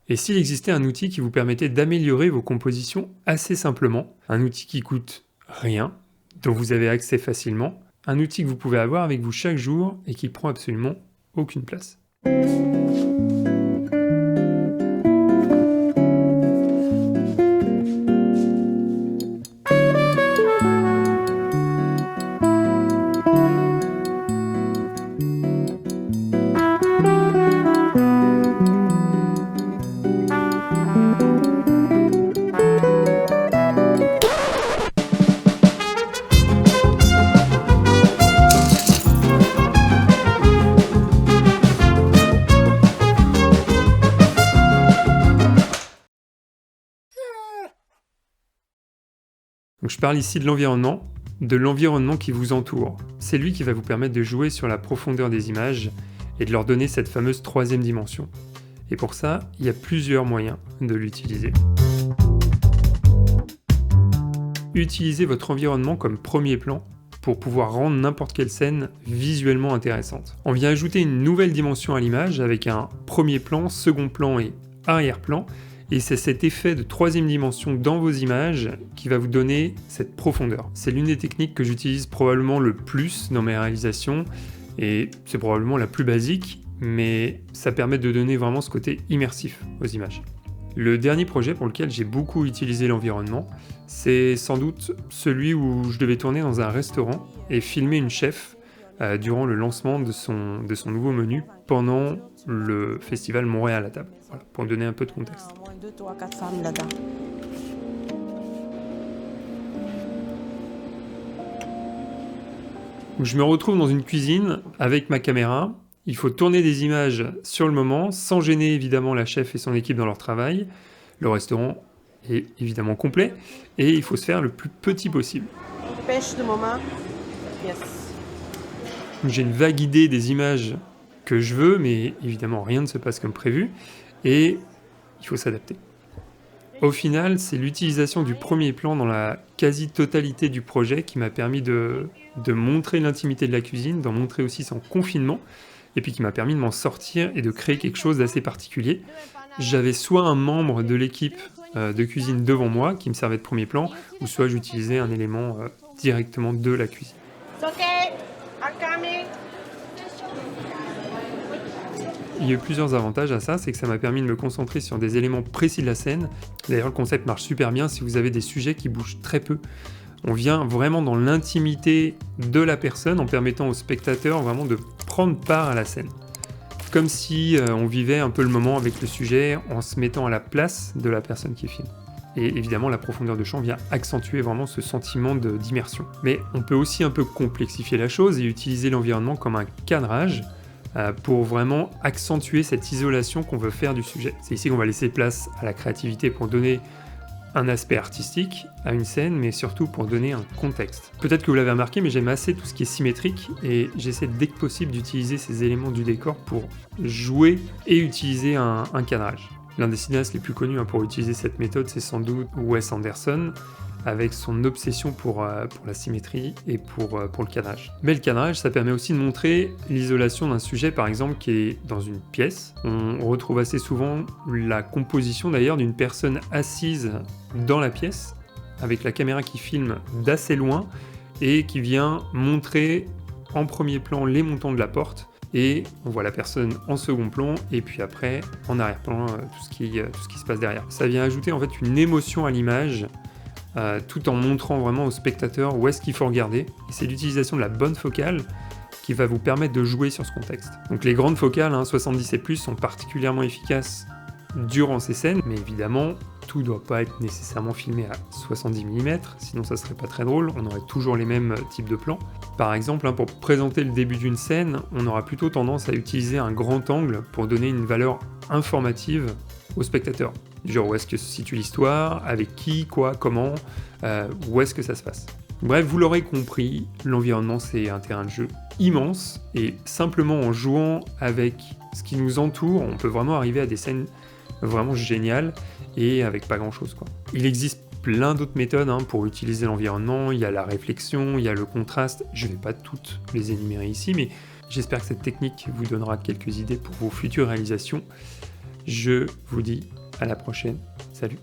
Et s'il existait un outil qui vous permettait d'améliorer vos compositions assez simplement, un outil qui coûte rien, dont vous avez accès facilement, un outil que vous pouvez avoir avec vous chaque jour et qui prend absolument aucune place. Donc je parle ici de l'environnement qui vous entoure. C'est lui qui va vous permettre de jouer sur la profondeur des images et de leur donner cette fameuse troisième dimension. Et pour ça, il y a plusieurs moyens de l'utiliser. Utilisez votre environnement comme premier plan pour pouvoir rendre n'importe quelle scène visuellement intéressante. On vient ajouter une nouvelle dimension à l'image avec un premier plan, second plan et arrière-plan. Et c'est cet effet de troisième dimension dans vos images qui va vous donner cette profondeur. C'est l'une des techniques que j'utilise probablement le plus dans mes réalisations, et c'est probablement la plus basique, mais ça permet de donner vraiment ce côté immersif aux images. Le dernier projet pour lequel j'ai beaucoup utilisé l'environnement, c'est sans doute celui où je devais tourner dans un restaurant et filmer une chef durant le lancement de son nouveau menu pendant le festival Montréal à table. Voilà, pour donner un peu de contexte. Je me retrouve dans une cuisine avec ma caméra. Il faut tourner des images sur le moment, sans gêner évidemment la chef et son équipe dans leur travail. Le restaurant est évidemment complet et il faut se faire le plus petit possible. Pêche de moment. Yes. J'ai une vague idée des images que je veux, mais évidemment rien ne se passe comme prévu et il faut s'adapter. Au final, c'est l'utilisation du premier plan dans la quasi-totalité du projet qui m'a permis de montrer l'intimité de la cuisine, d'en montrer aussi son confinement, et puis qui m'a permis de m'en sortir et de créer quelque chose d'assez particulier. J'avais soit un membre de l'équipe de cuisine devant moi qui me servait de premier plan, ou soit j'utilisais un élément directement de la cuisine. Il y a eu plusieurs avantages à ça, c'est que ça m'a permis de me concentrer sur des éléments précis de la scène. D'ailleurs, le concept marche super bien si vous avez des sujets qui bougent très peu. On vient vraiment dans l'intimité de la personne en permettant au spectateur vraiment de prendre part à la scène. Comme si on vivait un peu le moment avec le sujet en se mettant à la place de la personne qui filme. Et évidemment, la profondeur de champ vient accentuer vraiment ce sentiment d'immersion. Mais on peut aussi un peu complexifier la chose et utiliser l'environnement comme un cadrage pour vraiment accentuer cette isolation qu'on veut faire du sujet. C'est ici qu'on va laisser place à la créativité pour donner un aspect artistique à une scène, mais surtout pour donner un contexte. Peut-être que vous l'avez remarqué, mais j'aime assez tout ce qui est symétrique, et j'essaie dès que possible d'utiliser ces éléments du décor pour jouer et utiliser un cadrage. L'un des cinéastes les plus connus pour utiliser cette méthode, c'est sans doute Wes Anderson, avec son obsession pour la symétrie et pour le cadrage. Mais le cadrage, ça permet aussi de montrer l'isolation d'un sujet, par exemple, qui est dans une pièce. On retrouve assez souvent la composition d'ailleurs d'une personne assise dans la pièce, avec la caméra qui filme d'assez loin et qui vient montrer en premier plan les montants de la porte. Et on voit la personne en second plan, et puis après, en arrière-plan, tout ce qui se passe derrière. Ça vient ajouter en fait une émotion à l'image, tout en montrant vraiment au spectateur où est-ce qu'il faut regarder. Et c'est l'utilisation de la bonne focale qui va vous permettre de jouer sur ce contexte. Donc les grandes focales, 70 et plus, sont particulièrement efficaces durant ces scènes, mais évidemment, tout ne doit pas être nécessairement filmé à 70 mm, sinon ça serait pas très drôle, on aurait toujours les mêmes types de plans. Par exemple, pour présenter le début d'une scène, on aura plutôt tendance à utiliser un grand angle pour donner une valeur informative au spectateur. Genre où est-ce que se situe l'histoire, avec qui, quoi, comment, où est-ce que ça se passe. Bref, vous l'aurez compris, l'environnement c'est un terrain de jeu immense, et simplement en jouant avec ce qui nous entoure, on peut vraiment arriver à des scènes vraiment géniales, et avec pas grand chose quoi. Il existe plein d'autres méthodes pour utiliser l'environnement, il y a la réflexion, il y a le contraste, je vais pas toutes les énumérer ici, mais j'espère que cette technique vous donnera quelques idées pour vos futures réalisations. Je vous dis à la prochaine. Salut.